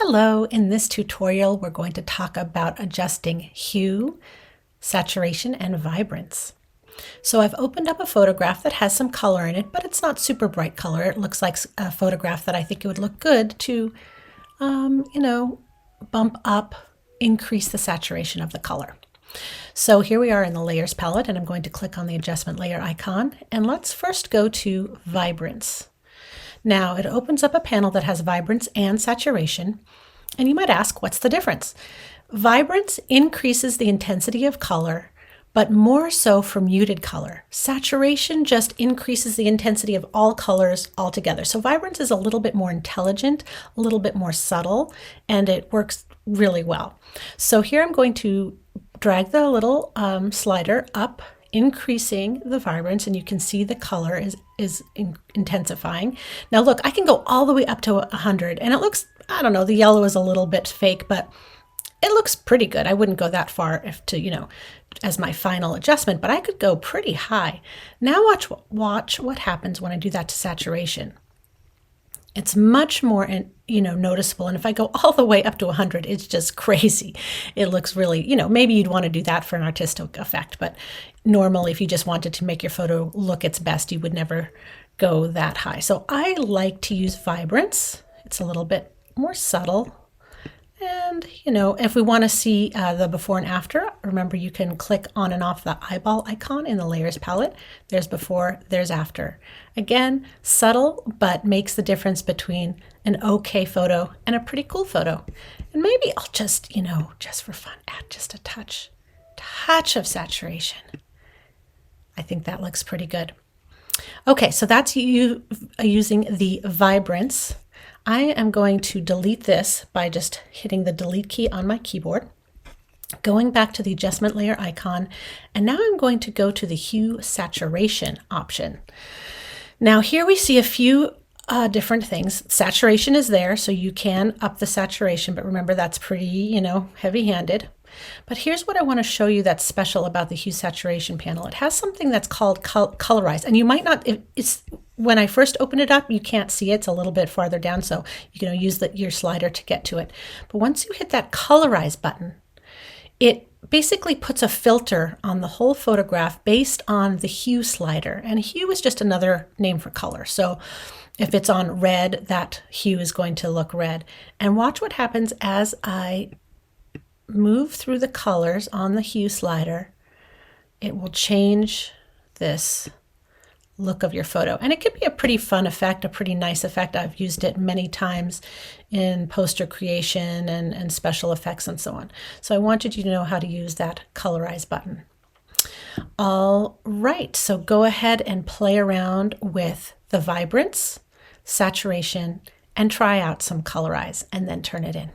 Hello, in this tutorial we're going to talk about adjusting hue, saturation, and vibrance. So I've opened up a photograph that has some color in it, but it's not super bright color. It looks like a photograph that I think it would look good to, bump up, increase the saturation of the color. So here we are in the layers palette, and I'm going to click on the adjustment layer icon, and let's first go to Vibrance. Now it opens up a panel that has vibrance and saturation, and you might ask, what's the difference? Vibrance increases the intensity of color, but more so for muted color. Saturation just increases the intensity of all colors altogether. So vibrance is a little bit more intelligent, a little bit more subtle, and it works really well. So here I'm going to drag the little slider up, increasing the vibrance, and you can see the color is intensifying. Now look, I can go all the way up to 100, and it looks, I don't know, the yellow is a little bit fake, but it looks pretty good. I wouldn't go that far as my final adjustment, but I could go pretty high. Now watch what happens when I do that to saturation. It's much more noticeable, and if I go all the way up to 100, it's just crazy. It looks really, maybe you'd want to do that for an artistic effect, but normally if you just wanted to make your photo look its best, you would never go that high. So I like to use vibrance. It's a little bit more subtle. And, if we want to see the before and after, remember you can click on and off the eyeball icon in the layers palette. There's before, there's after. Again, subtle, but makes the difference between an okay photo and a pretty cool photo. And maybe I'll just, just for fun, add just a touch of saturation. I think that looks pretty good. Okay, so that's you using the vibrance. I am going to delete this by just hitting the delete key on my keyboard, going back to the adjustment layer icon, and now I'm going to go to the hue saturation option. Now here we see a few different things. Saturation is there, so you can up the saturation, but remember that's pretty, heavy-handed. But here's what I want to show you that's special about the hue saturation panel. It has something that's called colorize, and you might not, when I first open it up, you can't see it. It's a little bit farther down, so you can use your slider to get to it. But once you hit that colorize button, it basically puts a filter on the whole photograph based on the hue slider. And hue is just another name for color. So if it's on red, that hue is going to look red. And watch what happens as I move through the colors on the hue slider. It will change this look of your photo, and it can be a pretty fun effect, a pretty nice effect. I've used it many times in poster creation and special effects and so on. So I wanted you to know how to use that colorize button. All right, so go ahead and play around with the vibrance, saturation, and try out some colorize, and then turn it in.